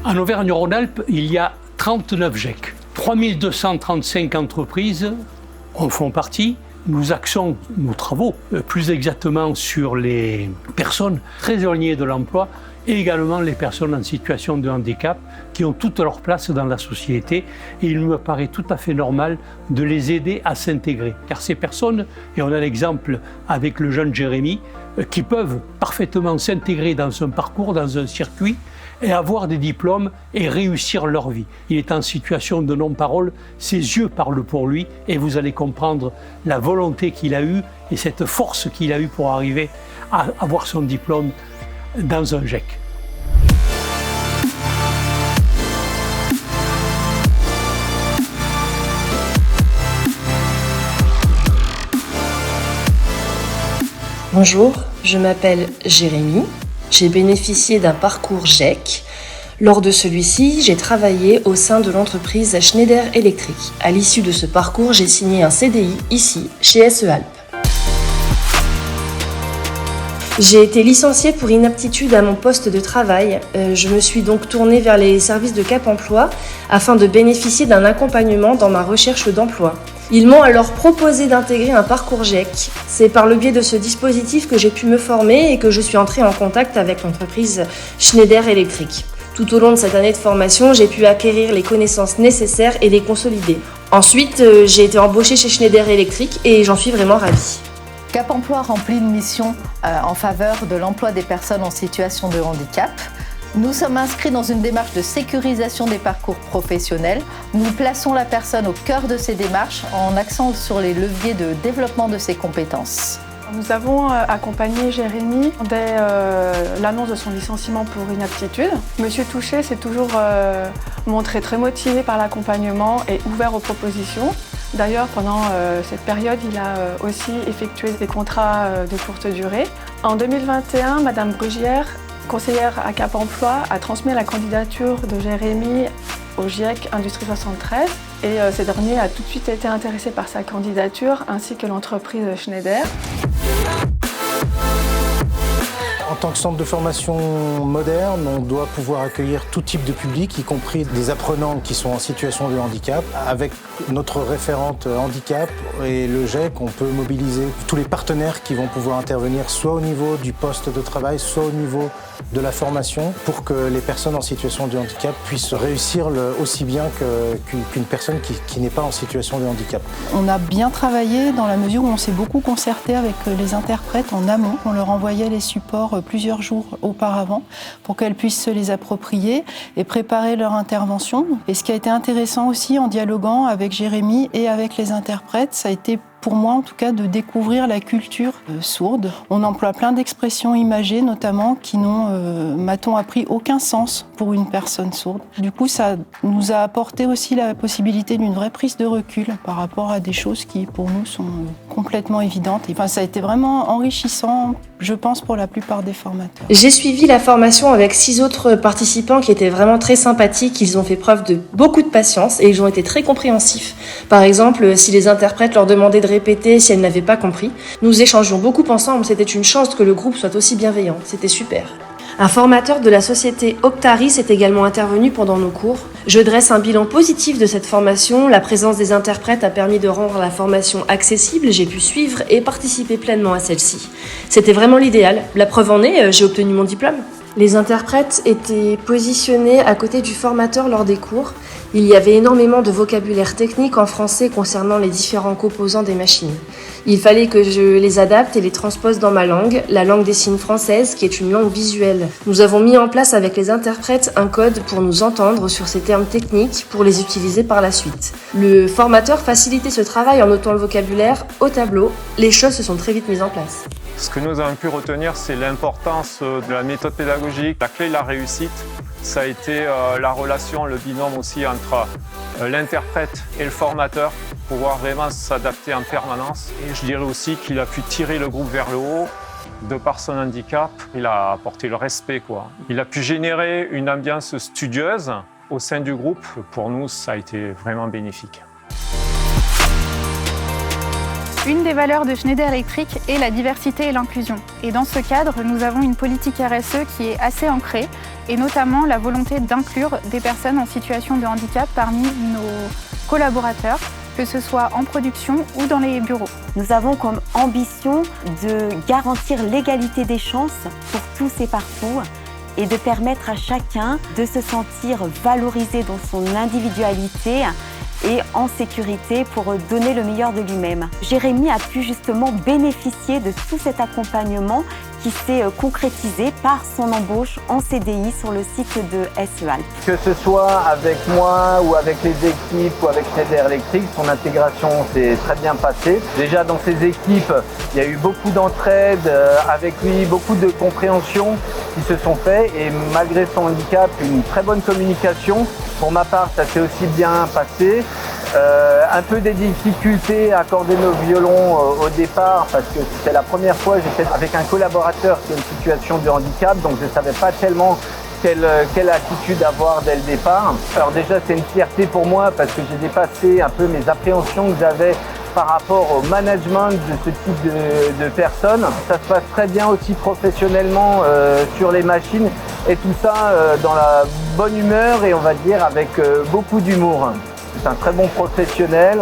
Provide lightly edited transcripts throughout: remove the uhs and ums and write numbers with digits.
En Auvergne-Rhône-Alpes, il y a 39 GEC. 3235 entreprises en font partie. Nous axons nos travaux plus exactement sur les personnes très éloignées de l'emploi et également les personnes en situation de handicap qui ont toute leur place dans la société. Et il me paraît tout à fait normal de les aider à s'intégrer. Car ces personnes, et on a l'exemple avec le jeune Jérémy, qui peuvent parfaitement s'intégrer dans un parcours, dans un circuit, et avoir des diplômes et réussir leur vie. Il est en situation de non-parole, ses yeux parlent pour lui et vous allez comprendre la volonté qu'il a eue et cette force qu'il a eue pour arriver à avoir son diplôme dans un GEC. Bonjour, je m'appelle Jérémy. J'ai bénéficié d'un parcours GEC. Lors de celui-ci, j'ai travaillé au sein de l'entreprise Schneider Electric. À l'issue de ce parcours, j'ai signé un CDI ici, chez SE Alpes. J'ai été licenciée pour inaptitude à mon poste de travail. Je me suis donc tournée vers les services de Cap Emploi afin de bénéficier d'un accompagnement dans ma recherche d'emploi. Ils m'ont alors proposé d'intégrer un parcours GEC. C'est par le biais de ce dispositif que j'ai pu me former et que je suis entrée en contact avec l'entreprise Schneider Electric. Tout au long de cette année de formation, j'ai pu acquérir les connaissances nécessaires et les consolider. Ensuite, j'ai été embauchée chez Schneider Electric et j'en suis vraiment ravie. Cap Emploi remplit une mission en faveur de l'emploi des personnes en situation de handicap. Nous sommes inscrits dans une démarche de sécurisation des parcours professionnels. Nous plaçons la personne au cœur de ces démarches en axant sur les leviers de développement de ses compétences. Nous avons accompagné Jérémy dès l'annonce de son licenciement pour inaptitude. Monsieur Touché s'est toujours montré très motivé par l'accompagnement et ouvert aux propositions. D'ailleurs, pendant cette période, il a aussi effectué des contrats de courte durée. En 2021, Madame Brugière, conseillère à Cap Emploi, a transmis la candidature de Jérémy au GIEC Industrie 73 et ce dernier a tout de suite été intéressé par sa candidature ainsi que l'entreprise Schneider. En tant que centre de formation moderne, on doit pouvoir accueillir tout type de public, y compris des apprenants qui sont en situation de handicap. Avec notre référente handicap et le GEC, on peut mobiliser tous les partenaires qui vont pouvoir intervenir soit au niveau du poste de travail, soit au niveau de la formation, pour que les personnes en situation de handicap puissent réussir aussi bien qu'une personne qui n'est pas en situation de handicap. On a bien travaillé dans la mesure où on s'est beaucoup concerté avec les interprètes en amont. On leur envoyait les supports plusieurs jours auparavant pour qu'elles puissent se les approprier et préparer leur intervention. Et ce qui a été intéressant aussi en dialoguant avec Jérémy et avec les interprètes, ça a été pour moi en tout cas de découvrir la culture sourde. On emploie plein d'expressions imagées notamment qui n'ont, m'a-t-on appris, aucun sens pour une personne sourde. Du coup, ça nous a apporté aussi la possibilité d'une vraie prise de recul par rapport à des choses qui pour nous sont complètement évidentes. Et, enfin, ça a été vraiment enrichissant, je pense, pour la plupart des formateurs. J'ai suivi la formation avec 6 autres participants qui étaient vraiment très sympathiques. Ils ont fait preuve de beaucoup de patience et ils ont été très compréhensifs. Par exemple, si les interprètes leur demandaient de répéter si elles n'avaient pas compris, nous échangions beaucoup ensemble. C'était une chance que le groupe soit aussi bienveillant. C'était super. Un formateur de la société Octaris est également intervenu pendant nos cours. Je dresse un bilan positif de cette formation. La présence des interprètes a permis de rendre la formation accessible. J'ai pu suivre et participer pleinement à celle-ci. C'était vraiment l'idéal. La preuve en est, j'ai obtenu mon diplôme. Les interprètes étaient positionnés à côté du formateur lors des cours. Il y avait énormément de vocabulaire technique en français concernant les différents composants des machines. Il fallait que je les adapte et les transpose dans ma langue, la langue des signes française, qui est une langue visuelle. Nous avons mis en place avec les interprètes un code pour nous entendre sur ces termes techniques pour les utiliser par la suite. Le formateur facilitait ce travail en notant le vocabulaire au tableau. Les choses se sont très vite mises en place. Ce que nous avons pu retenir, c'est l'importance de la méthode pédagogique. La clé de la réussite, ça a été la relation, le binôme aussi entre l'interprète et le formateur pour pouvoir vraiment s'adapter en permanence. Et je dirais aussi qu'il a pu tirer le groupe vers le haut. De par son handicap, il a apporté le respect, quoi. Il a pu générer une ambiance studieuse au sein du groupe. Pour nous, ça a été vraiment bénéfique. Une des valeurs de Schneider Electric est la diversité et l'inclusion. Et dans ce cadre, nous avons une politique RSE qui est assez ancrée, et notamment la volonté d'inclure des personnes en situation de handicap parmi nos collaborateurs, que ce soit en production ou dans les bureaux. Nous avons comme ambition de garantir l'égalité des chances pour tous et partout et de permettre à chacun de se sentir valorisé dans son individualité et en sécurité pour donner le meilleur de lui-même. Jérémy a pu justement bénéficier de tout cet accompagnement qui s'est concrétisé par son embauche en CDI sur le site de SEALP. Que ce soit avec moi ou avec les équipes ou avec Schneider Electric, son intégration s'est très bien passée. Déjà dans ses équipes, il y a eu beaucoup d'entraide avec lui, beaucoup de compréhension qui se sont faites et malgré son handicap, une très bonne communication. Pour ma part, ça s'est aussi bien passé. Un peu des difficultés à accorder nos violons au départ parce que c'était la première fois que j'étais avec un collaborateur qui a une situation de handicap, donc je ne savais pas tellement quelle attitude avoir dès le départ. Alors déjà c'est une fierté pour moi parce que j'ai dépassé un peu mes appréhensions que j'avais par rapport au management de ce type de personnes. Ça se passe très bien aussi professionnellement sur les machines et tout ça dans la bonne humeur et on va dire avec beaucoup d'humour. C'est un très bon professionnel,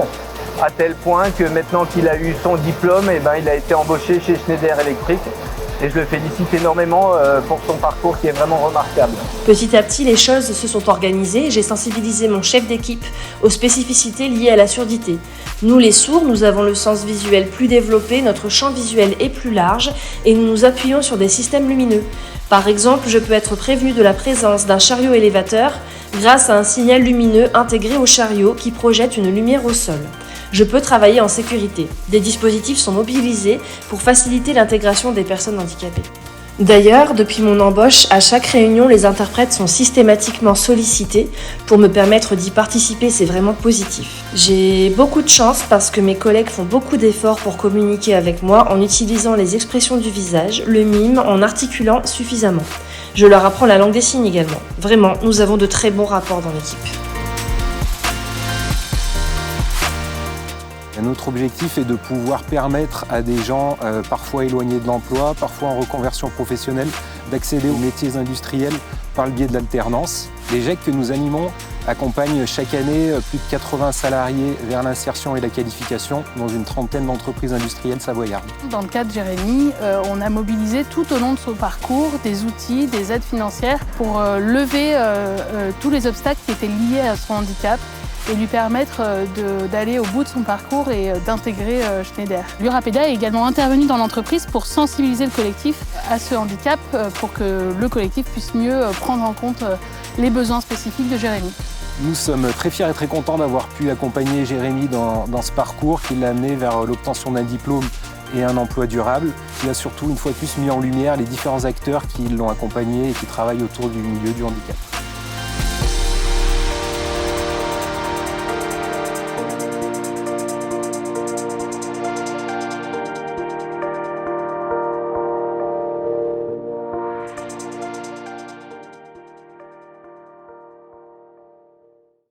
à tel point que maintenant qu'il a eu son diplôme, il a été embauché chez Schneider Electric. Et je le félicite énormément pour son parcours qui est vraiment remarquable. Petit à petit, les choses se sont organisées. J'ai sensibilisé mon chef d'équipe aux spécificités liées à la surdité. Nous, les sourds, nous avons le sens visuel plus développé, notre champ visuel est plus large et nous nous appuyons sur des systèmes lumineux. Par exemple, je peux être prévenu de la présence d'un chariot élévateur grâce à un signal lumineux intégré au chariot qui projette une lumière au sol. Je peux travailler en sécurité. Des dispositifs sont mobilisés pour faciliter l'intégration des personnes handicapées. D'ailleurs, depuis mon embauche, à chaque réunion, les interprètes sont systématiquement sollicités pour me permettre d'y participer, c'est vraiment positif. J'ai beaucoup de chance parce que mes collègues font beaucoup d'efforts pour communiquer avec moi en utilisant les expressions du visage, le mime, en articulant suffisamment. Je leur apprends la langue des signes également. Vraiment, nous avons de très bons rapports dans l'équipe. Notre objectif est de pouvoir permettre à des gens parfois éloignés de l'emploi, parfois en reconversion professionnelle, d'accéder aux métiers industriels par le biais de l'alternance. Les GEC que nous animons accompagnent chaque année plus de 80 salariés vers l'insertion et la qualification dans une trentaine d'entreprises industrielles savoyardes. Dans le cas de Jérémy, on a mobilisé tout au long de son parcours des outils, des aides financières pour lever tous les obstacles qui étaient liés à son handicap et lui permettre d'aller au bout de son parcours et d'intégrer Schneider. L'Urapeda est également intervenu dans l'entreprise pour sensibiliser le collectif à ce handicap pour que le collectif puisse mieux prendre en compte les besoins spécifiques de Jérémy. Nous sommes très fiers et très contents d'avoir pu accompagner Jérémy dans ce parcours qui l'a amené vers l'obtention d'un diplôme et un emploi durable, qui a surtout une fois de plus mis en lumière les différents acteurs qui l'ont accompagné et qui travaillent autour du milieu du handicap.